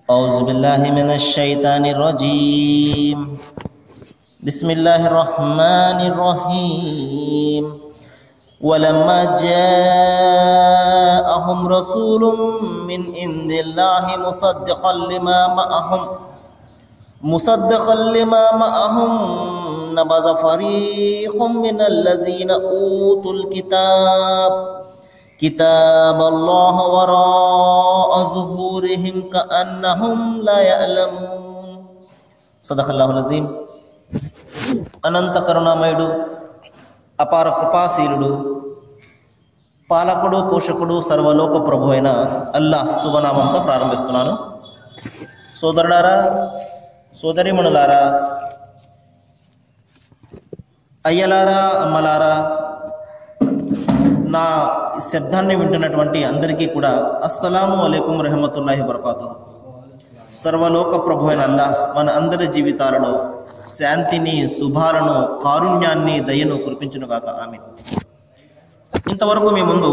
أعوذ بالله من الشيطان الرجيم بسم الله الرحمن الرحيم ولما جاءهم رسول من عند الله مصدقا لما معهم نبذ فريق من الذين أوتوا كتاب الله وراء ظهورهم كأنهم لا يعلمون صدق الله العظيم. అనంత కరుణామయుడు అపార కృపాశీలుడు పాలకుడు పోషకుడు సర్వలోక ప్రభు అయిన అల్లాహ్ శుభనామంతో ప్రారంభిస్తున్నాను. సోదరులారా, సోదరీమణులారా, అయ్యలారా, అమ్మలారా, నా శబ్దాన్ని వింటున్నటువంటి అందరికీ కూడా అస్సలాము అలైకుం రహమతుల్లాహి వబరకాతుహు. సర్వలోక ప్రభు అయిన అల్లాహ్ మన అందరి జీవితాలలో శాంతిని, శుభాలను, కారుణ్యాన్ని, దయను కురిపించునుగాక. ఆమీన్. ఇంతవరకు మీ ముందు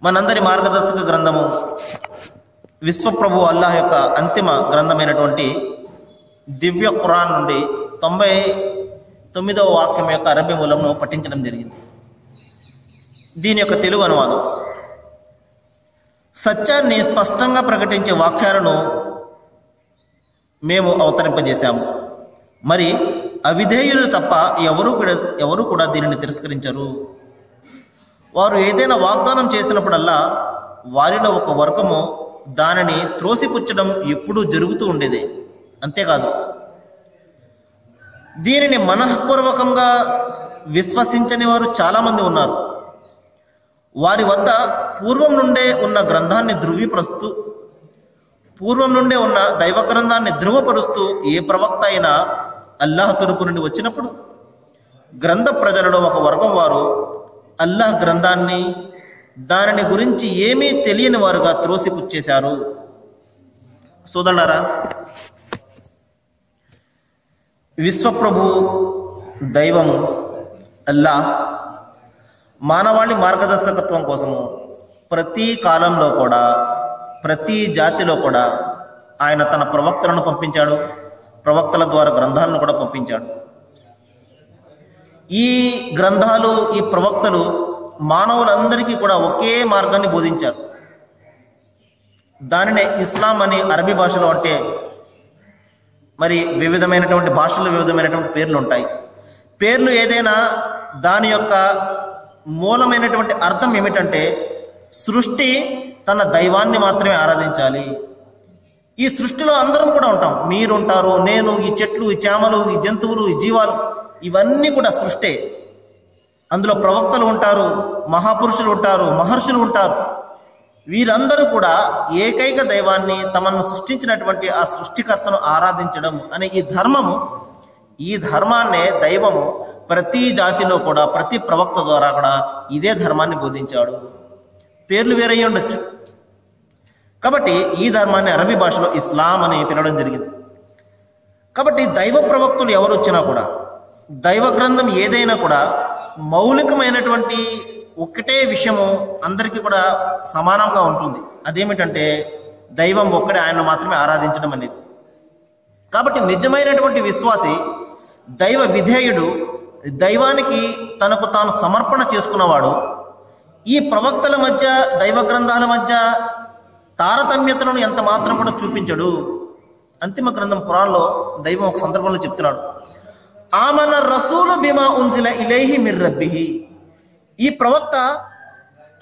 మనందరి మార్గదర్శక గ్రంథము విశ్వప్రభు అల్లాహ్ యొక్క అంతిమ గ్రంథమైనటువంటి దివ్య ఖురాన్ నుండి 99వ వాక్యం యొక్క అరబీ మూలంను పఠించడం జరిగింది. దీని యొక్క తెలుగు అనువాదం: సత్యాన్ని స్పష్టంగా ప్రకటించే వాక్యాలను మేము అవతరింపజేశాము, మరి అవిధేయులు తప్ప ఎవరు కూడా దీనిని తిరస్కరించరు. వారు ఏదైనా వాగ్దానం చేసినప్పుడల్లా వారిలో ఒక వర్గము దానిని త్రోసిపుచ్చడం ఎప్పుడూ జరుగుతూ ఉండేదే. అంతేకాదు, దీనిని మనఃపూర్వకంగా విశ్వసించని వారు చాలామంది ఉన్నారు. వారి వద్ద పూర్వం నుండే ఉన్న దైవ గ్రంథాన్ని ధృవపరుస్తూ ఏ ప్రవక్త అయినా అల్లాహ్ తరపు నుండి వచ్చినప్పుడు గ్రంథ ప్రజలలో ఒక వర్గం వారు అల్లాహ్ గ్రంథాన్ని, దానిని గురించి ఏమీ తెలియని వారుగా త్రోసిపుచ్చేశారు. సోదరులారా, విశ్వప్రభు దైవం అల్లాహ్ మానవాళి మార్గదర్శకత్వం కోసము ప్రతి కాలంలో కూడా, ప్రతి జాతిలో కూడా ఆయన తన ప్రవక్తలను పంపించాడు. ప్రవక్తల ద్వారా గ్రంథాలను కూడా పంపించాడు. ఈ గ్రంథాలు, ఈ ప్రవక్తలు మానవులందరికీ కూడా ఒకే మార్గాన్ని బోధించారు. దానినే ఇస్లాం అని అరబీ భాషలో, అంటే మరి వివిధమైనటువంటి భాషల్లో వివిధమైనటువంటి పేర్లు ఉంటాయి. పేర్లు ఏదైనా దాని యొక్క మూలమైనటువంటి అర్థం ఏమిటంటే, సృష్టి తన దైవాన్ని మాత్రమే ఆరాధించాలి. ఈ సృష్టిలో అందరం కూడా ఉంటాం. మీరుంటారు, నేను, ఈ చెట్లు, ఈ చేమలు, ఈ జంతువులు, ఈ జీవాలు, ఇవన్నీ కూడా సృష్టే. అందులో ప్రవక్తలు ఉంటారు, మహాపురుషులు ఉంటారు, మహర్షులు ఉంటారు. వీరందరూ కూడా ఏకైక దైవాన్ని, తమను సృష్టించినటువంటి ఆ సృష్టికర్తను ఆరాధించడం అనే ఈ ధర్మాన్నే దైవము ప్రతి జాతిలో కూడా, ప్రతి ప్రవక్త ద్వారా కూడా ఇదే ధర్మాన్ని బోధించాడు. పేర్లు వేరయ్యి ఉండొచ్చు. కాబట్టి ఈ ధర్మాన్ని అరబీ భాషలో ఇస్లాం అని పిలవడం జరిగింది. కాబట్టి దైవ ప్రవక్తులు ఎవరు వచ్చినా కూడా, దైవ గ్రంథం ఏదైనా కూడా మౌలికమైనటువంటి ఒక్కటే విషయము అందరికీ కూడా సమానంగా ఉంటుంది. అదేమిటంటే దైవం ఒక్కడే, ఆయన మాత్రమే ఆరాధించడం అనేది. కాబట్టి నిజమైనటువంటి విశ్వాసి, దైవ విధేయుడు, దైవానికి తనకు తాను సమర్పణ చేసుకున్నవాడు ఈ ప్రవక్తల మధ్య, దైవ గ్రంథాల మధ్య తారతమ్యతలను ఎంత మాత్రం కూడా చూపించడు. అంతిమ గ్రంథం ఖురాన్లో దైవం ఒక సందర్భంలో చెప్తున్నాడు: ఆమన రసూలు బిమా ఉన్జిల ఇలైహి మిర్ రబ్బిహి. ఈ ప్రవక్త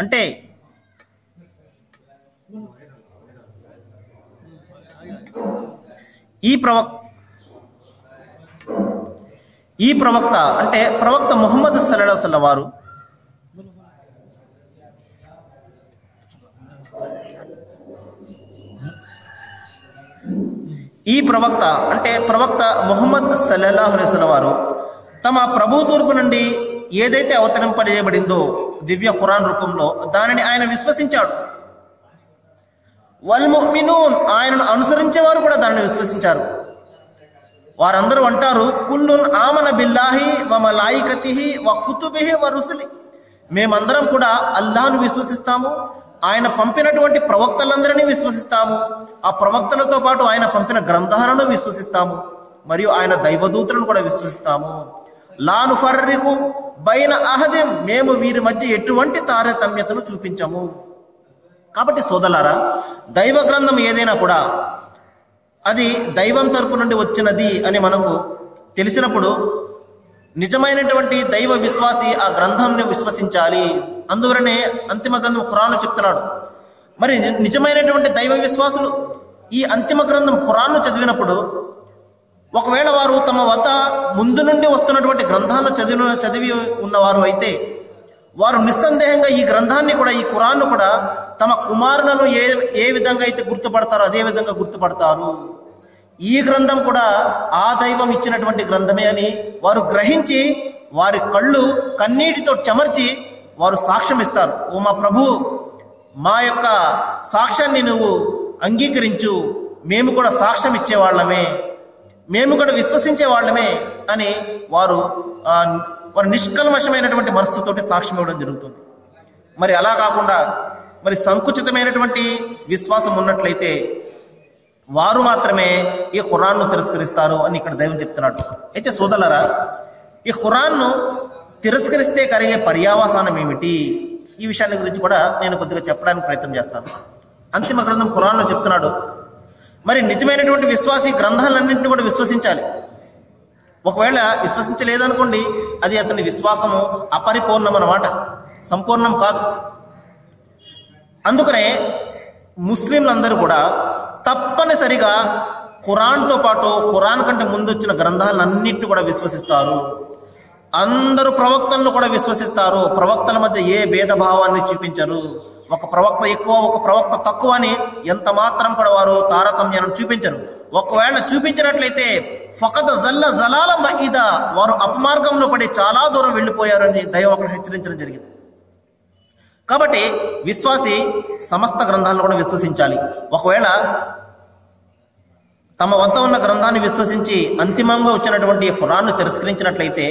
అంటే ప్రవక్త ముహమ్మద్ సల్లల్లాహు అలైహి వసల్లం వారు ప్రవక్త ముహమ్మద్ సల్లల్లాహు అలైహి వసల్లం వారు తమ ప్రభు తూర్పు నుండి ఏదైతే అవతరింపజేయబడిందో దివ్య ఖురాన్ రూపంలో, దానిని ఆయన విశ్వసించాడు. వల్ ముమినూన్, ఆయనను అనుసరించేవారు కూడా దానిని విశ్వసించారు. వారందరూ అంటారు: కుల్లున్ ఆమన బిల్లాహి వ మలాయికతిహి వ కుతుబిహి వ రుసులి. మేమందరం కూడా అల్లాహ్ను విశ్వసిస్తాము, ఆయన పంపినటువంటి ప్రవక్తలందరినీ విశ్వసిస్తాము. ఆ ప్రవక్తలతో పాటు ఆయన పంపిన గ్రంథాలను విశ్వసిస్తాము. మరియు ఆయన దైవదూతలను కూడా విశ్వసిస్తాము. లా నుఫర్రికు బైన అహదిం, మేము వీరి మధ్య ఎటువంటి తారతమ్యతను చూపించము. కాబట్టి సోదరులారా, దైవ గ్రంథం ఏదైనా కూడా అది దైవం తరపు నుండి వచ్చినది అని మనకు తెలిసినప్పుడు నిజమైనటువంటి దైవ విశ్వాసి ఆ గ్రంథంని విశ్వసించాలి. అందువలనే అంతిమ గ్రంథం ఖురాన్లో చెప్తున్నాడు. మరి నిజమైనటువంటి దైవ విశ్వాసులు ఈ అంతిమ గ్రంథం ఖురాన్ను చదివినప్పుడు ఒకవేళ వారు తమ వద్ద ముందు నుండి వస్తున్నటువంటి గ్రంథాలను చదివి ఉన్నవారు అయితే వారు నిస్సందేహంగా ఈ గ్రంథాన్ని కూడా, ఈ ఖురాన్ను కూడా తమ కుమారులను ఏ విధంగా అయితే గుర్తుపడతారో అదే విధంగా గుర్తుపడతారు. ఈ గ్రంథం కూడా ఆ దైవం ఇచ్చినటువంటి గ్రంథమే అని వారు గ్రహించి వారి కళ్ళు కన్నీటితో చెమర్చి వారు సాక్ష్యం ఇస్తారు. ఓ మా ప్రభు, మా యొక్క సాక్ష్యాన్ని నువ్వు అంగీకరించు, మేము కూడా సాక్ష్యం ఇచ్చేవాళ్ళమే, మేము కూడా విశ్వసించే వాళ్ళమే అని వారు నిష్కల్మషమైనటువంటి మనస్సుతోటి సాక్ష్యం ఇవ్వడం జరుగుతుంది. మరి అలా కాకుండా మరి సంకుచితమైనటువంటి విశ్వాసం ఉన్నట్లయితే వారు మాత్రమే ఈ ఖురాన్ను తిరస్కరిస్తారు అని ఇక్కడ దైవం చెప్తున్నాడు. అయితే సోదరులారా, ఈ ఖురాన్ను తిరస్కరిస్తే కలిగే పర్యావసానం ఏమిటి, ఈ విషయాన్ని గురించి కూడా నేను కొద్దిగా చెప్పడానికి ప్రయత్నం చేస్తాను. అంతిమ గ్రంథం ఖురాన్లో చెప్తున్నాడు, మరి నిజమైనటువంటి విశ్వాసి గ్రంథాలన్నింటినీ కూడా విశ్వసించాలి. ఒకవేళ విశ్వసించలేదనుకోండి, అది అతని విశ్వాసము అపరిపూర్ణం అన్నమాట, సంపూర్ణం కాదు. అందుకనే ముస్లింలందరూ కూడా తప్పనిసరిగా ఖురాన్తో పాటు ఖురాన్ కంటే ముందు వచ్చిన గ్రంథాలన్నింటినీ కూడా విశ్వసిస్తారు. అందరూ ప్రవక్తలను కూడా విశ్వసిస్తారు. ప్రవక్తల మధ్య ఏ భేదభావాన్ని చూపించరు. ఒక ప్రవక్త ఎక్కువ, ఒక ప్రవక్త తక్కువ అని ఎంత మాత్రం కూడా వారు తారతమ్యాలను చూపించరు. ఒకవేళ చూపించినట్లయితే ఫకత్ జల్ల జలాలం బహీదా, వారు అపమార్గంలో పడి చాలా దూరం వెళ్ళిపోయారని దైవం అక్కడ హెచ్చరించడం జరిగింది. కాబట్టి విశ్వాసి సమస్త గ్రంథాలను కూడా విశ్వసించాలి. ఒకవేళ తమ వద్ద ఉన్న గ్రంథాన్ని విశ్వసించి అంతిమంగా వచ్చినటువంటి ఖురాన్ను తిరస్కరించినట్లయితే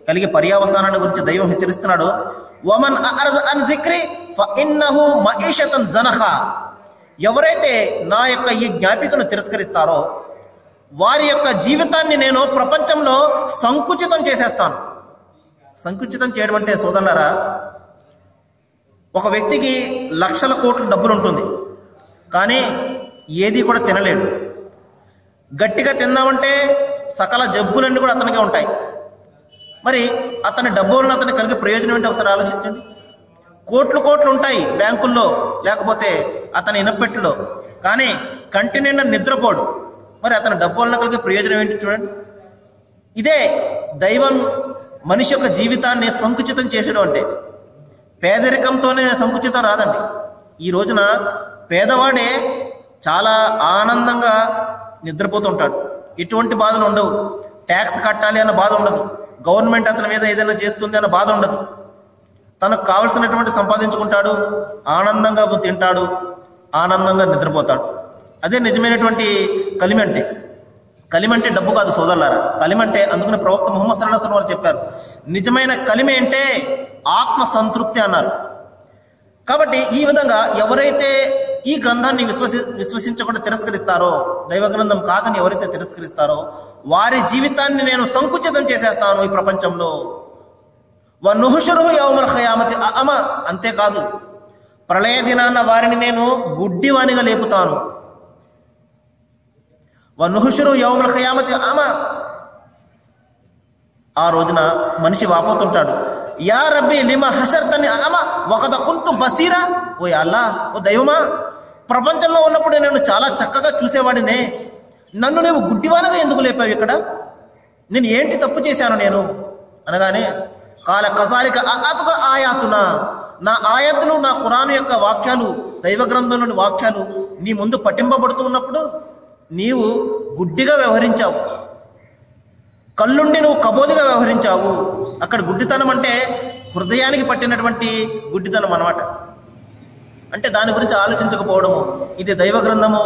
కలిగే పర్యావసానాన్ని గురించి దైవం హెచ్చరిస్తున్నాడు. వమన్ అర్జ అన్ జిక్రి ఫఇన్నహు మঈషతన్ జనహా, ఎవరైతే నా యొక్క ఈ జ్ఞాపికను తిరస్కరిస్తారో వారి యొక్క జీవితాన్ని నేను ప్రపంచంలో సంకుచితం చేసేస్తాను. సంకుచితం చేయడం అంటే సోదరులారా, ఒక వ్యక్తికి లక్షల కోట్ల డబ్బులు ఉంటుంది, కానీ ఏది కూడా తినలేడు. గట్టిగా తిందామంటే సకల జబ్బులన్నీ కూడా అతనికే ఉంటాయి. మరి అతని డబ్బులను అతనికి కలిగే ప్రయోజనం ఏంటి ఒకసారి ఆలోచించండి. కోట్లు కోట్లు ఉంటాయి బ్యాంకుల్లో, లేకపోతే అతని ఇనపెట్టులో, కానీ కంటి నిండా నిద్రపోడు. మరి అతని డబ్బులను కలిగే ప్రయోజనం ఏంటి చూడండి. ఇదే దైవం మనిషి యొక్క జీవితాన్ని సంకుచితం చేసేయడం అంటే. పేదరికంతోనే సంకుచితం రాదండి. ఈ రోజున పేదవాడే చాలా ఆనందంగా నిద్రపోతుంటాడు, ఎటువంటి బాధలు ఉండవు. ట్యాక్స్ కట్టాలి అన్న బాధ ఉండదు, గవర్నమెంట్ అతని మీద ఏదైనా చేస్తుంది అన్న బాధ ఉండదు. తనకు కావలసినటువంటి సంపాదించుకుంటాడు, ఆనందంగా తింటాడు, ఆనందంగా నిద్రపోతాడు. అదే నిజమైనటువంటి కలిమంటే. కలిమంటే డబ్బు కాదు సోదరులారా. కలిమంటే, అందుకని ప్రవక్త ముహమ్మద్ సల్లల్లాహు అలైహి వసల్లం వారు చెప్పారు, నిజమైన కలిమి అంటే ఆత్మ సంతృప్తి అన్నారు. కాబట్టి ఈ విధంగా ఎవరైతే ఈ గ్రంథాన్ని విశ్వసించకుండా తిరస్కరిస్తారో, దైవ గ్రంథం కాదని ఎవరైతే తిరస్కరిస్తారో వారి జీవితాన్ని నేను సంకుచితం చేసేస్తాను ఈ ప్రపంచంలో. వనుహుషురుహు యౌమల్ ఖియామతి అమ, అంతేకాదు ప్రళయ దినాన వారిని నేను గుడ్డివానిగా లేపుతాను. వనుహుషురు యౌమల్ ఖియామతి అమ, ఆ రోజున మనిషి వాపోతుంటాడు, యా రబ్బీ లిమ హషర్తని అమ వకద కుంతు బసీరా, ఓ అల్లా, ఓ దైవమా, ప్రపంచంలో ఉన్నప్పుడు నేను చాలా చక్కగా చూసేవాడినే, నన్ను నువ్వు గుడ్డివానగా ఎందుకు లేపావు ఇక్కడ, నేను ఏంటి తప్పు చేశాను నేను అనగానే, కాల కజాలిక అతుగా ఆయాతునా, నా ఆయతులు, నా ఖురాను యొక్క వాక్యాలు, దైవ గ్రంథంలోని వాక్యాలు నీ ముందు పఠింపబడుతూ ఉన్నప్పుడు నీవు గుడ్డిగా వ్యవహరించావు, కళ్ళుండి నువ్వు కబోదిగా వ్యవహరించావు. అక్కడ గుడ్డితనం అంటే హృదయానికి పట్టినటువంటి గుడ్డితనం అన్నమాట. అంటే దాని గురించి ఆలోచించకపోవడము, ఇది దైవ గ్రంథము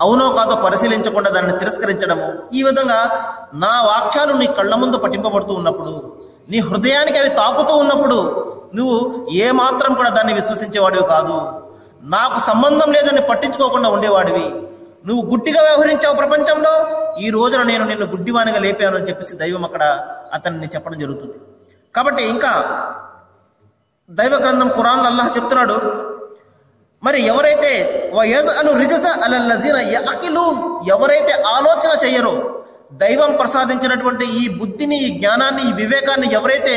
అవునో కాదో పరిశీలించకుండా దానిని తిరస్కరించడము. ఈ విధంగా నా వాక్యాలు నీ కళ్ళ ముందు పఠింపబడుతూ ఉన్నప్పుడు, నీ హృదయానికి అవి తాకుతూ ఉన్నప్పుడు నువ్వు ఏ మాత్రం కూడా దాన్ని విశ్వసించేవాడివి కాదు. నాకు సంబంధం లేదని పట్టించుకోకుండా ఉండేవాడివి, నువ్వు గుడ్డిగా వ్యవహరించావు ప్రపంచంలో, ఈ రోజున నేను నిన్ను గుడ్డివానిగా లేపాను అని చెప్పేసి దైవం అక్కడ అతన్ని చెప్పడం జరుగుతుంది. కాబట్టి ఇంకా దైవ గ్రంథం ఖురాన్లో అల్లాహ్ చెప్తున్నాడు, మరి ఎవరైతే ఎవరైతే ఆలోచన చెయ్యరో, దైవం ప్రసాదించినటువంటి ఈ బుద్ధిని, ఈ జ్ఞానాన్ని, ఈ వివేకాన్ని ఎవరైతే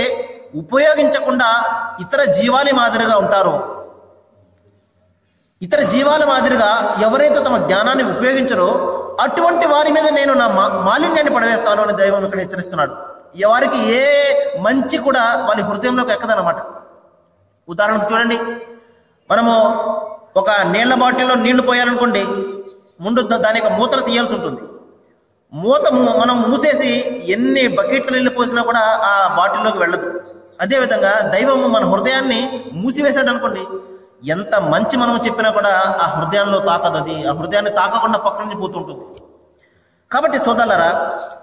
ఉపయోగించకుండా ఇతర జీవాల మాదిరిగా ఉంటారో, ఇతర జీవాల మాదిరిగా ఎవరైతే తమ జ్ఞానాన్ని ఉపయోగించరో అటువంటి వారి మీద నేను నా మాలిన్యాన్ని పడవేస్తాను అని దైవం ఇక్కడ హెచ్చరిస్తున్నాడు. వారికి ఏ మంచి కూడా వాళ్ళ హృదయంలోకి ఎక్కదనమాట. ఉదాహరణకు చూడండి, మనము ఒక నీళ్ల బాటిల్లో నీళ్లు పోయాలనుకోండి, ముందు దాని యొక్క మూతను తీయాల్సి ఉంటుంది. మూత మనం మూసేసి ఎన్ని బకెట్ల నీళ్లు పోసినా కూడా ఆ బాటిల్లోకి వెళ్ళదు. అదేవిధంగా దైవము మన హృదయాన్ని మూసివేశాడు అనుకోండి, ఎంత మంచి మనం చెప్పినా కూడా ఆ హృదయంలో తాకదు, అది ఆ హృదయాన్ని తాకకుండా పక్కన నుంచి పోతుంటుంది. కాబట్టి సోదరులారా,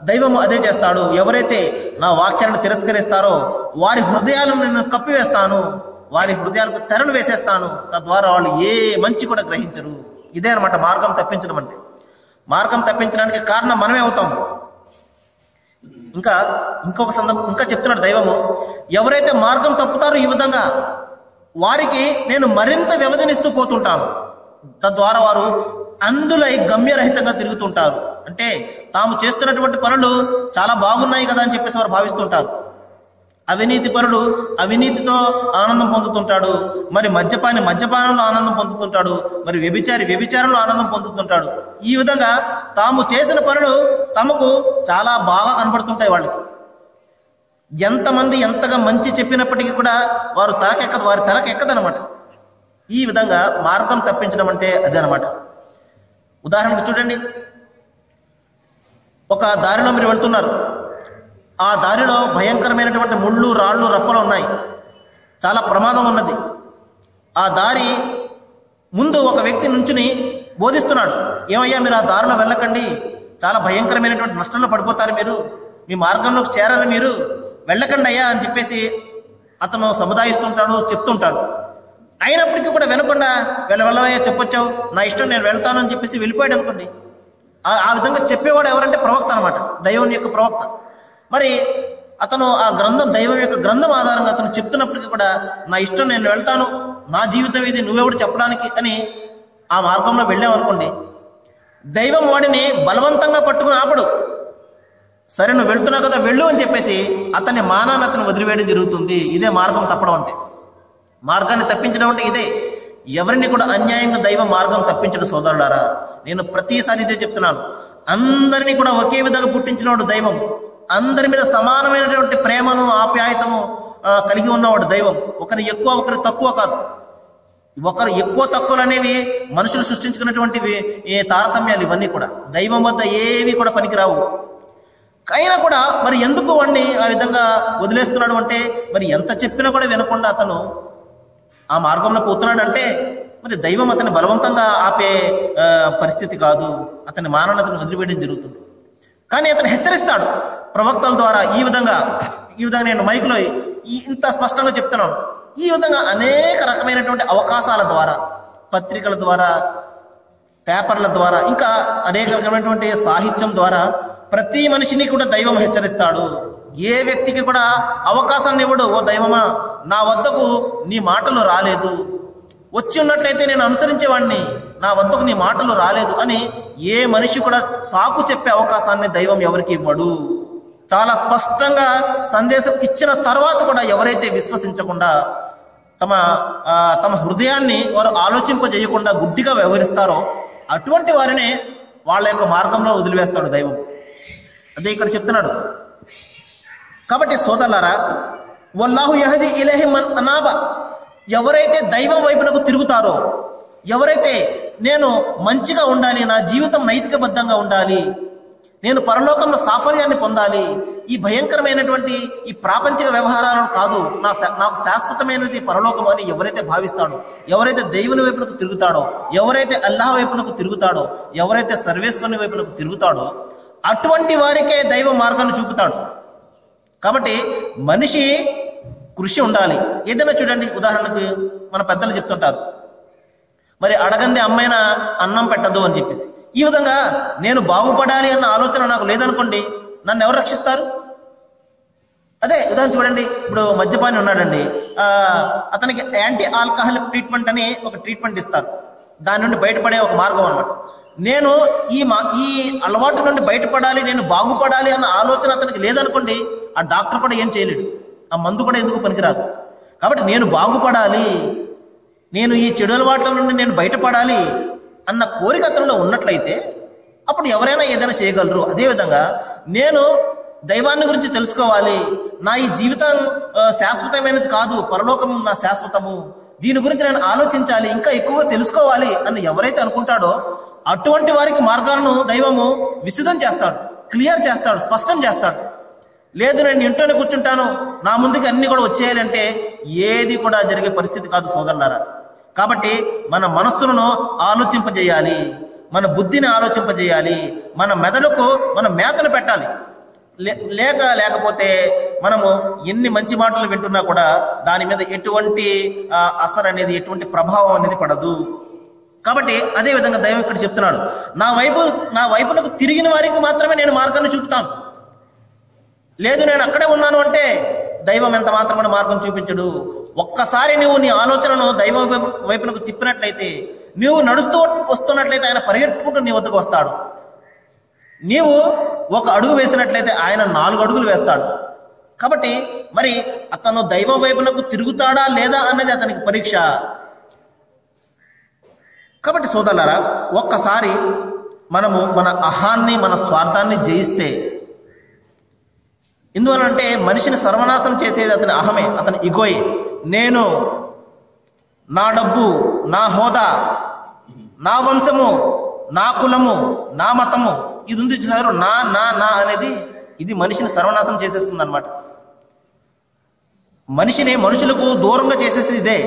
దైవము అదే చేస్తాడు. ఎవరైతే నా వాక్యాలను తిరస్కరిస్తారో వారి హృదయాలను నేను కప్పివేస్తాను, వారి హృదయాలకు తెరను వేసేస్తాను, తద్వారా వాళ్ళు ఏ మంచి కూడా గ్రహించరు. ఇదే అనమాట మార్గం తప్పించడం అంటే. మార్గం తప్పించడానికి కారణం మనమే అవుతాం. ఇంకొక సందర్భం ఇంకా చెప్తున్నాడు దైవము, ఎవరైతే మార్గం తప్పుతారో ఈ విధంగా వారికి నేను మరింత వ్యవధినిస్తూ పోతుంటాను, తద్వారా వారు అందులై గమ్యరహితంగా తిరుగుతుంటారు. అంటే తాము చేస్తున్నటువంటి పనులు చాలా బాగున్నాయి కదా అని చెప్పేసి వారు భావిస్తుంటారు. అవినీతి పరుడు అవినీతితో ఆనందం పొందుతుంటాడు, మరి మద్యపానంలో ఆనందం పొందుతుంటాడు, మరి వ్యభిచారంలో ఆనందం పొందుతుంటాడు. ఈ విధంగా తాము చేసిన పనులు తమకు చాలా బాగా కనబడుతుంటాయి. వాళ్ళకి ఎంతమంది ఎంతగా మంచి చెప్పినప్పటికీ కూడా వారి తలకెక్కదనమాట. ఈ విధంగా మార్గం తప్పించడం అంటే అదే అనమాట. ఉదాహరణకు చూడండి, ఒక దారిలో మీరు వెళ్తున్నారు, ఆ దారిలో భయంకరమైనటువంటి ముళ్ళు, రాళ్ళు, రప్పలు ఉన్నాయి, చాలా ప్రమాదం ఉన్నది. ఆ దారి ముందు ఒక వ్యక్తి నుంచుని బోధిస్తున్నాడు, ఏమయ్యా మీరు ఆ దారిలో వెళ్ళకండి, చాలా భయంకరమైనటువంటి నష్టంలో పడిపోతారు, మీరు మీ మార్గంలోకి చేరారు, మీరు వెళ్ళకండి అయ్యా అని చెప్పేసి అతను సముదాయిస్తుంటాడు, చెప్తుంటాడు. అయినప్పటికీ కూడా వినకుండా వెళ్ళవయ్యా చెప్పొచ్చావు, నా ఇష్టం నేను వెళ్తాను అని చెప్పేసి వెళ్ళిపోయాడు అనుకోండి. ఆ విధంగా చెప్పేవాడు ఎవరంటే ప్రవక్త అనమాట, దైవం యొక్క ప్రవక్త. మరి అతను ఆ గ్రంథం, దైవం యొక్క గ్రంథం ఆధారంగా అతను చెప్తున్నప్పటికీ కూడా నా ఇష్టం నేను వెళ్తాను, నా జీవితం ఇది, నువ్వెవడు చెప్పడానికి అని ఆ మార్గంలో వెళ్ళామనుకోండి, దైవం వాడిని బలవంతంగా పట్టుకుని ఆపడు. సరే నువ్వు వెళ్తున్నావు కదా వెళ్ళు అని చెప్పేసి అతని మానాన్ని అతను వదిలివేయడం జరుగుతుంది. ఇదే మార్గం తప్పడం అంటే. మార్గాన్ని తప్పించడం అంటే ఇదే. ఎవరిని కూడా అన్యాయంగా దైవం మార్గం తప్పించడు సోదరులారా. నేను ప్రతిసారి ఇదే చెప్తున్నాను, అందరినీ కూడా ఒకే విధంగా పుట్టించినవాడు దైవం, అందరి మీద సమానమైనటువంటి ప్రేమను, ఆప్యాయతను కలిగి ఉన్నవాడు దైవం. ఒకరి ఎక్కువ ఒకరి తక్కువ కాదు. ఒకరు ఎక్కువ తక్కువలు అనేవి మనుషులు సృష్టించుకున్నటువంటివి తారతమ్యాలు, ఇవన్నీ కూడా దైవం వద్ద ఏవి కూడా పనికిరావు. అయినా కూడా మరి ఎందుకు వాడిని ఆ విధంగా వదిలేస్తున్నాడు అంటే, మరి ఎంత చెప్పినా కూడా వినకుండా అతను ఆ మార్గంలో పోతున్నాడు అంటే మరి దైవం అతన్ని బలవంతంగా ఆపే పరిస్థితి కాదు, అతని మానవతను వదిలివేయడం జరుగుతుంది. కానీ అతను హెచ్చరిస్తాడు ప్రవక్తల ద్వారా. ఈ విధంగా నేను మైకులో ఇంత స్పష్టంగా చెప్తున్నాను. ఈ విధంగా అనేక రకమైనటువంటి అవకాశాల ద్వారా, పత్రికల ద్వారా, పేపర్ల ద్వారా, ఇంకా అనేక రకమైనటువంటి సాహిత్యం ద్వారా ప్రతి మనిషిని కూడా దైవం హెచ్చరిస్తాడు. ఏ వ్యక్తికి కూడా అవకాశాన్ని ఇవ్వడు. ఓ దైవమా, నా వద్దకు నీ మాటలు రాలేదు, వచ్చి ఉన్నట్లయితే నేను అనుసరించేవాడిని, నా వద్దకు నీ మాటలు రాలేదు అని ఏ మనిషి కూడా సాకు చెప్పే అవకాశాన్ని దైవం ఎవరికి ఇవ్వడు. చాలా స్పష్టంగా సందేశం ఇచ్చిన తర్వాత కూడా ఎవరైతే విశ్వసించకుండా తమ హృదయాన్ని వారు ఆలోచింపజేయకుండా గుడ్డిగా వ్యవహరిస్తారో అటువంటి వారినే వాళ్ళ యొక్క మార్గంలో వదిలివేస్తాడు దైవం. అదే ఇక్కడ చెప్తున్నాడు. కాబట్టి సోదరులారా, వల్లాహు యహది ఇలైహి మన్ అనాబ, ఎవరైతే దైవం వైపునకు తిరుగుతారో, ఎవరైతే నేను మంచిగా ఉండాలి, నా జీవితం నైతికబద్ధంగా ఉండాలి, నేను పరలోకంలో సాఫల్యాన్ని పొందాలి, ఈ భయంకరమైనటువంటి ఈ ప్రాపంచిక వ్యవహారాలను కాదు, నాకు శాశ్వతమైనది పరలోకం అని ఎవరైతే భావిస్తాడో, ఎవరైతే దేవుని వైపునకు తిరుగుతాడో, ఎవరైతే అల్లాహ్ వైపునకు తిరుగుతాడో, ఎవరైతే సర్వేశ్వరుని వైపునకు తిరుగుతాడో అటువంటి వారికే దైవ మార్గాన్ని చూపుతాడు. కాబట్టి మనిషి కృషి ఉండాలి. ఏదైనా చూడండి, ఉదాహరణకు మన పెద్దలు చెప్తుంటారు, మరి అడగంది అమ్మైనా అన్నం పెట్టదు అని చెప్పేసి. ఈ విధంగా నేను బాగుపడాలి అన్న ఆలోచన నాకు లేదనుకోండి, నన్ను ఎవరు రక్షిస్తారు? అదే ఉదాహరణ చూడండి, ఇప్పుడు మద్యపాని ఉన్నాడండి, అతనికి యాంటీ ఆల్కహాలిక్ ట్రీట్మెంట్ అని ఒక ట్రీట్మెంట్ ఇస్తారు. దాని నుండి బయటపడే ఒక మార్గం అన్నమాట. నేను ఈ అలవాటు నుండి బయటపడాలి, నేను బాగుపడాలి అన్న ఆలోచన అతనికి లేదనుకోండి, ఆ డాక్టర్ కూడా ఏం చేయలేడు, ఆ మందు కూడా ఎందుకు పనికిరాదు. కాబట్టి నేను బాగుపడాలి, నేను ఈ చెడు అలవాట్ల నుండి నేను బయటపడాలి అన్న కోరిక అతనిలో ఉన్నట్లయితే అప్పుడు ఎవరైనా ఏదైనా చేయగలరు. అదేవిధంగా నేను దైవాన్ని గురించి తెలుసుకోవాలి, నా ఈ జీవితం శాశ్వతమైనది కాదు, పరలోకం నా శాశ్వతము, దీని గురించి నేను ఆలోచించాలి, ఇంకా ఎక్కువగా తెలుసుకోవాలి అని ఎవరైతే అనుకుంటాడో అటువంటి వారికి మార్గాలను దైవము విశదం చేస్తాడు, క్లియర్ చేస్తాడు, స్పష్టం చేస్తాడు. లేదు నేను ఇంట్లోనే కూర్చుంటాను, నా ముందుకి అన్ని కూడా వచ్చేయాలంటే ఏది కూడా జరిగే పరిస్థితి కాదు సోదరులారా. కాబట్టి మన మనస్సును ఆలోచింపజేయాలి, మన బుద్ధిని ఆలోచింపజేయాలి, మన మెదడుకు మన మేతను పెట్టాలి. లేకపోతే మనము ఎన్ని మంచి మాటలు వింటున్నా కూడా దాని మీద ఎటువంటి అసర్ అనేది, ఎటువంటి ప్రభావం అనేది పడదు. కాబట్టి అదే విధంగా దైవం ఇక్కడ చెప్తున్నాడు, నా వైపునకు తిరిగిన వారికి మాత్రమే నేను మార్గాన్ని చూపుతాను. లేదు నేను అక్కడే ఉన్నాను అంటే దైవం ఎంత మాత్రమే మార్గం చూపించడు. ఒక్కసారి నువ్వు నీ ఆలోచనను దైవం వైపునకు తిప్పినట్లయితే, నువ్వు నడుస్తూ వస్తున్నట్లయితే ఆయన పరిగెట్టుకుంటూ నీ వద్దకు వస్తాడు. నీవు ఒక అడుగు వేసినట్లయితే ఆయన 4 అడుగులు వేస్తాడు. కాబట్టి మరి అతను దైవం వైపునకు తిరుగుతాడా లేదా అన్నది అతనికి పరీక్ష. కాబట్టి సోదరులారా, ఒక్కసారి మనము మన అహాన్ని, మన స్వార్థాన్ని జయిస్తే, ఎందువలంటే మనిషిని సర్వనాశనం చేసేది అతని అహమే, అతని ఇగోయే. నేను, నా డబ్బు, నా హోదా, నా వంశము, నా కులము, నా మతము, ఇది ఉంది చూసారు, నా నా నా అనేది, ఇది మనిషిని సర్వనాశనం చేసేస్తుంది అనమాట. మనుషులకు దూరంగా చేసేసి ఇదే.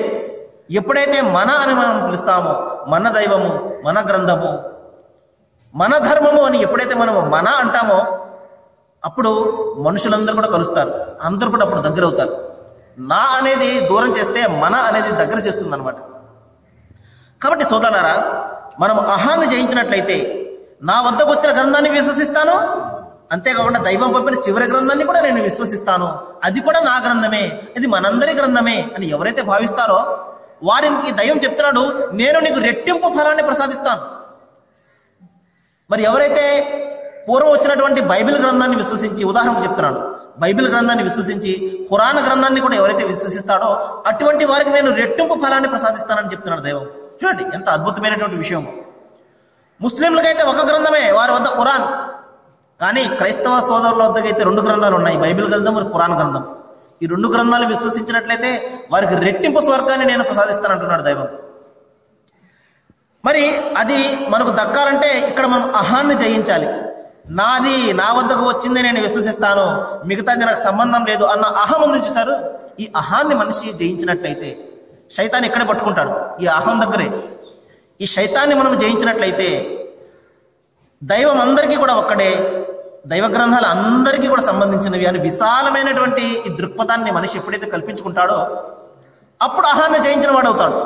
ఎప్పుడైతే మన అని మనం పిలుస్తామో, మన దైవము, మన గ్రంథము, మన ధర్మము అని ఎప్పుడైతే మనం మన అంటామో అప్పుడు మనుషులందరూ కూడా కలుస్తారు, అందరూ కూడా అప్పుడు దగ్గర అవుతారు. నా అనేది దూరం చేస్తే మన అనేది దగ్గర చేస్తుంది అనమాట. కాబట్టి సోదరులారా, మనం అహాన్ని జయించినట్లయితే నా వద్దకు వచ్చిన గ్రంథాన్ని విశ్వసిస్తాను, అంతేకాకుండా దైవం పంపిన చివరి గ్రంథాన్ని కూడా నేను విశ్వసిస్తాను, అది కూడా నా గ్రంథమే, ఇది మనందరి గ్రంథమే అని ఎవరైతే భావిస్తారో వారికి దైవం చెప్తున్నాడు, నేను నీకు రెట్టింపు ఫలాన్ని ప్రసాదిస్తాను. మరి ఎవరైతే పూర్వం వచ్చినటువంటి బైబిల్ గ్రంథాన్ని విశ్వసించి, ఉదాహరణకు చెప్తున్నాను, బైబిల్ గ్రంథాన్ని విశ్వసించి ఖురాన్ గ్రంథాన్ని కూడా ఎవరైతే విశ్వసిస్తాడో అటువంటి వారికి నేను రెట్టింపు ఫలాన్ని ప్రసాదిస్తానని చెప్తున్నాడు దైవం. చూడండి ఎంత అద్భుతమైనటువంటి విషయం. ముస్లింలకైతే ఒక గ్రంథమే, వారి వద్ద ఖురాన్. కానీ క్రైస్తవ సోదరుల వద్దకైతే 2 గ్రంథాలు ఉన్నాయి, బైబిల్ గ్రంథం మరియు ఖురాన్ గ్రంథం. ఈ 2 గ్రంథాలు విశ్వసించినట్లయితే వారికి రెట్టింపు స్వర్గాన్ని నేను ప్రసాదిస్తానంటున్నాడు దైవం. మరి అది మనకు దక్కాలంటే ఇక్కడ మనం అహాన్ని జయించాలి. నాది, నా వద్దకు వచ్చిందే నేను విశ్వసిస్తాను, మిగతాది నాకు సంబంధం లేదు అన్న అహం ఉంది చూసారు. ఈ అహాన్ని మనిషి జయించినట్లయితే శైతాన్ని ఇక్కడే పట్టుకుంటాడు, ఈ అహం దగ్గరే. ఈ శైతాన్ని మనం జయించినట్లయితే దైవం అందరికీ కూడా ఒక్కడే, దైవ గ్రంథాలు అందరికీ కూడా సంబంధించినవి అని విశాలమైనటువంటి ఈ దృక్పథాన్ని మనిషి ఎప్పుడైతే కల్పించుకుంటాడో అప్పుడు అహాన్ని జయించిన వాడు అవుతాడు.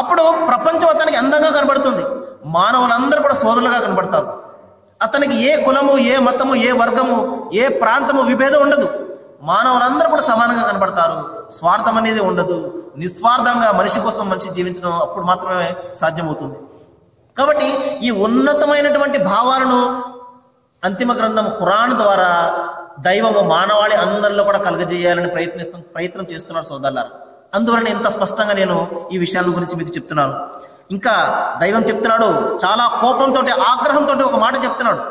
అప్పుడు ప్రపంచం అతనికి అందంగా కనబడుతుంది, మానవులందరూ కూడా సోదరులుగా కనబడతారు. అతనికి ఏ కులము, ఏ మతము, ఏ వర్గము, ఏ ప్రాంతము విభేదం ఉండదు, మానవులందరూ కూడా సమానంగా కనబడతారు. స్వార్థం అనేది ఉండదు, నిస్వార్థంగా మనిషి కోసం మనిషి జీవించడం అప్పుడు మాత్రమే సాధ్యమవుతుంది. కాబట్టి ఈ ఉన్నతమైనటువంటి భావాలను అంతిమ గ్రంథం ఖురాన్ ద్వారా దైవము మానవాళి అందరిలో కూడా కలగజేయాలని ప్రయత్నం చేస్తున్నారు సోదరులారా. అందువలన ఇంత స్పష్టంగా నేను ఈ విషయాల గురించి మీకు చెప్తున్నాను. ఇంకా దైవం చెప్తున్నాడు, చాలా కోపంతో, ఆగ్రహంతో ఒక మాట చెప్తున్నాడు.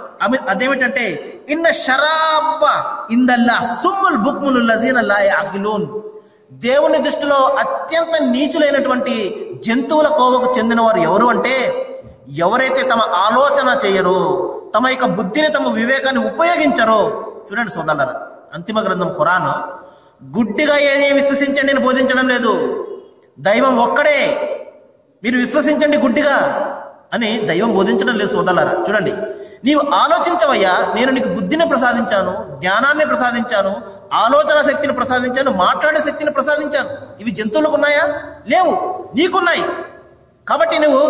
అదేమిటంటే, ఇన్న షరాబ ఇందల్లా సుమ్ముల్ బుక్ముల్ లజీన లా యఅఖిలూన్. దేవుని దృష్టిలో అత్యంత నీచులైనటువంటి జంతువుల కోవకు చెందిన వారు ఎవరు అంటే, ఎవరైతే తమ ఆలోచన చేయరో, తమ యొక్క బుద్ధిని, తమ వివేకాన్ని ఉపయోగించరో. చూడండి సోదరులారా, అంతిమ గ్రంథం ఖురాన్ గుడ్డిగా ఏది విశ్వసించండి అని బోధించడం లేదు. దైవం ఒక్కడే, మీరు విశ్వసించండి గుడ్డిగా అని దైవం బోధించడం లేదు సోదరులారా. చూడండి, నీవు ఆలోచించవయ్యా, నేను నీకు బుద్ధిని ప్రసాదించాను, జ్ఞానాన్ని ప్రసాదించాను, ఆలోచన శక్తిని ప్రసాదించాను, మాట్లాడే శక్తిని ప్రసాదించాను. ఇవి జంతువులకు ఉన్నాయా? లేవు, నీకున్నాయి. కాబట్టి నువ్వు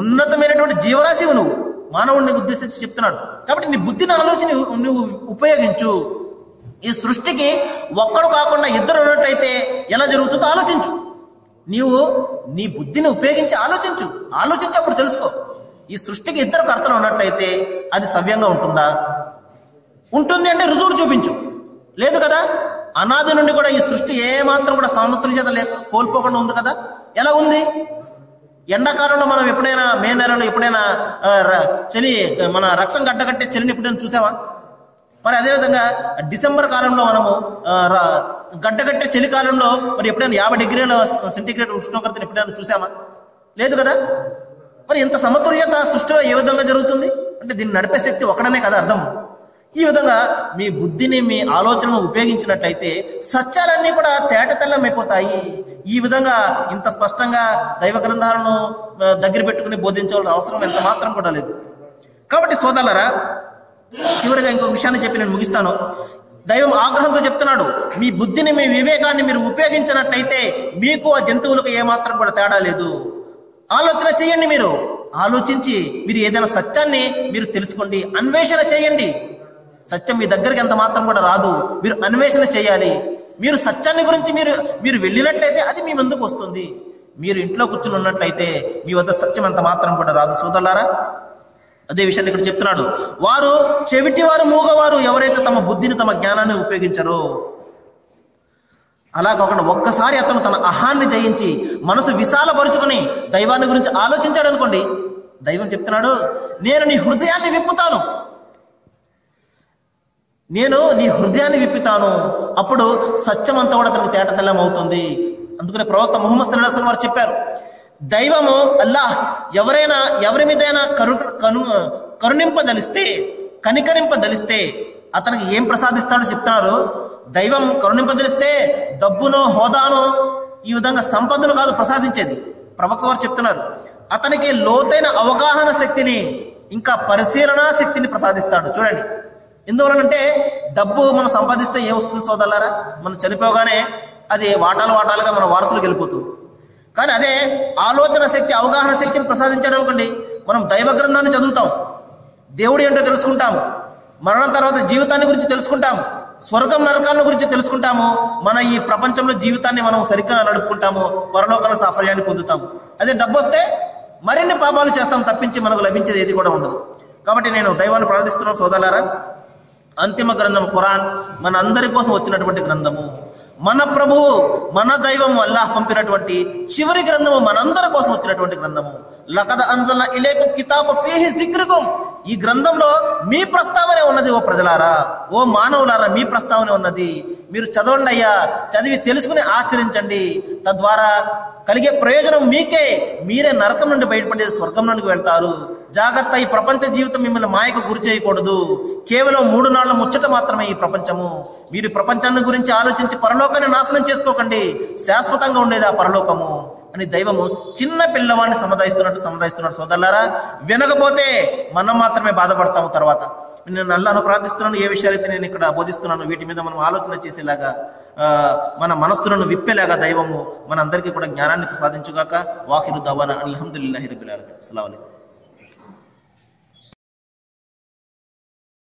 ఉన్నతమైనటువంటి జీవరాశివు, నువ్వు మానవుడిని ఉద్దేశించి చెప్తున్నాడు. కాబట్టి నీ బుద్ధిని ఆలోచన నువ్వు ఉపయోగించు. ఈ సృష్టికి ఒక్కడు కాకుండా ఇద్దరు ఉన్నట్టయితే ఎలా జరుగుతుందో ఆలోచించు. నీవు నీ బుద్ధిని ఉపయోగించి ఆలోచించి అప్పుడు తెలుసుకో. ఈ సృష్టికి ఇద్దరు కర్తలు ఉన్నట్లయితే అది సవ్యంగా ఉంటుందా? ఉంటుంది అంటే రుజువులు చూపించు. లేదు కదా, అనాది నుండి కూడా ఈ సృష్టి ఏమాత్రం కూడా సమతుల్యత కోల్పోకుండా ఉంది కదా. ఎలా ఉంది? ఎండాకాలంలో మనం ఎప్పుడైనా మే నెలలో ఎప్పుడైనా చలి, మన రక్తం గడ్డగట్టే చలిని ఎప్పుడైనా చూసావా? మరి అదేవిధంగా డిసెంబర్ కాలంలో మనము గడ్డగట్టే చలికాలంలో మరి ఎప్పుడైనా 50 డిగ్రీల సెంటీగ్రేడ్ ఉష్ణోగ్రతను ఎప్పుడైనా చూసామా? లేదు కదా. మరి ఇంత సమతుల్యత సృష్టిలో ఏ విధంగా జరుగుతుంది అంటే దీన్ని నడిపే శక్తి ఒకడనే కదా అర్థము. ఈ విధంగా మీ బుద్ధిని, మీ ఆలోచనను ఉపయోగించినట్లయితే సత్యాలన్నీ కూడా తేటతెల్లమైపోతాయి. ఈ విధంగా ఇంత స్పష్టంగా దైవ గ్రంథాలను దగ్గర పెట్టుకుని బోధించవలసిన అవసరం ఎంత మాత్రం కూడా లేదు. కాబట్టి సోదరులారా, చివరిగా ఇంకొక విషయాన్ని చెప్పి నేను ముగిస్తాను. దైవం ఆగ్రహంతో చెప్తున్నాడు, మీ బుద్ధిని, మీ వివేకాన్ని మీరు ఉపయోగించినట్లయితే మీకు ఆ జంతువులకు ఏమాత్రం కూడా తేడా లేదు. ఆలోచన చేయండి. మీరు ఆలోచించి మీరు ఏదైనా సత్యాన్ని మీరు తెలుసుకోండి, అన్వేషణ చేయండి. సత్యం మీ దగ్గరికి ఎంత మాత్రం కూడా రాదు, మీరు అన్వేషణ చేయాలి. మీరు సత్యాన్ని గురించి మీరు వెళ్ళినట్లయితే అది మీ ముందుకు వస్తుంది. మీరు ఇంట్లో కూర్చుని ఉన్నట్లయితే మీ వద్ద సత్యం ఎంత మాత్రం కూడా రాదు. సోదరులారా, అదే విషయాన్ని ఇక్కడ చెప్తున్నాడు. వారు చెవిటివారు, మూగవారు ఎవరైతే తమ బుద్ధిని, తమ జ్ఞానాన్ని ఉపయోగించారో. అలా కాకుండా ఒక్కసారి అతను తన అహాన్ని జయించి మనసు విశాలపరుచుకొని దైవాన్ని గురించి ఆలోచించాడు అనుకోండి, దైవం చెప్తున్నాడు, నేను నీ హృదయాన్ని విప్పుతాను, అప్పుడు సత్యం అంతా కూడా అతనికి తేటతెల్లం అవుతుంది. అందుకనే ప్రవక్త ముహమ్మద్ సల్లల్లాహు అలైహి వసల్లం వారు చెప్పారు, దైవము అల్లాహ్ ఎవరి మీదైనా కనికరింపదలిస్తే అతనికి ఏం ప్రసాదిస్తాడో చెప్తున్నారు. దైవం కరుణింపదలిస్తే డబ్బును, హోదాను, ఈ విధంగా సంపదను కాదు ప్రసాదించేది. ప్రవక్త వారు చెప్తున్నారు, అతనికి లోతైన అవగాహన శక్తిని, ఇంకా పరిశీలన శక్తిని ప్రసాదిస్తాడు. చూడండి, ఎందువలనంటే డబ్బు మనం సంపాదిస్తే ఏమొస్తుంది సోదరులారా? మనం చనిపోగానే అది వాటాలుగా మన వారసులకు వెళ్ళిపోతుంది. కానీ అదే ఆలోచన శక్తి, అవగాహన శక్తిని ప్రసాదించాడు అనుకోండి, మనం దైవ గ్రంథాన్ని చదువుతాం, దేవుడు ఏంటో తెలుసుకుంటాము, మరణం తర్వాత జీవితాన్ని గురించి తెలుసుకుంటాము, స్వర్గం నరకాల గురించి తెలుసుకుంటాము, మన ఈ ప్రపంచంలో జీవితాన్ని మనం సరిగ్గా నడుపుకుంటాము, పరలోకాల సాఫల్యాన్ని పొందుతాము. అదే డబ్బు వస్తే మరిన్ని పాపాలు చేస్తాం తప్పించి మనకు లభించేది ఏది కూడా ఉండదు. కాబట్టి నేను దైవాన్ని ప్రార్థిస్తున్నాను సోదరులారా, అంతిమ గ్రంథం ఖురాన్ మన అందరి కోసం వచ్చినటువంటి గ్రంథము, మన ప్రభువు, మన దైవం అల్లాహ్ పంపినటువంటి చివరి గ్రంథము, మనందరి కోసం వచ్చినటువంటి గ్రంథము. లఖద్ అన్జల్నా ఇలైకుం కితాబ ఫీహి జిక్రుకుం, ఈ గ్రంథంలో మీ ప్రస్తావనే ఉన్నది. ఓ ప్రజలారా, ఓ మానవులారా, మీ ప్రస్తావనే ఉన్నది. మీరు చదవండి అయ్యా, చదివి తెలుసుకుని ఆచరించండి. తద్వారా కలిగే ప్రయోజనం మీకే. మీరే నరకం నుండి బయటపడే స్వర్గం నుండి వెళ్తారు. జాగ్రత్త, ఈ ప్రపంచ జీవితం మిమ్మల్ని మాయకు గురి చేయకూడదు. కేవలం 3 నాళ్ల ముచ్చట మాత్రమే ఈ ప్రపంచము. మీరు ప్రపంచాన్ని గురించి ఆలోచించి పరలోకాన్ని నాశనం చేసుకోకండి, శాశ్వతంగా ఉండేది ఆ పరలోకము అని దైవము చిన్న పిల్లవాడిని సముదాయిస్తున్నాడు. సోదరులారా, వినకపోతే మనం మాత్రమే బాధపడతాము. తర్వాత నేను అల్లాహ్ను ప్రార్థిస్తున్నాను, ఏ విషయాలైతే నేను ఇక్కడ బోధిస్తున్నాను వీటి మీద మనం ఆలోచన చేసేలాగా, మన మనస్సులను విప్పేలాగా దైవము మనందరికీ కూడా జ్ఞానాన్ని ప్రసాదించుగాక. వాఖిరు దవానా అల్హమ్దులిల్లాహి రబ్బిల్ ఆలమీన్. అస్సలాము అలైకుం.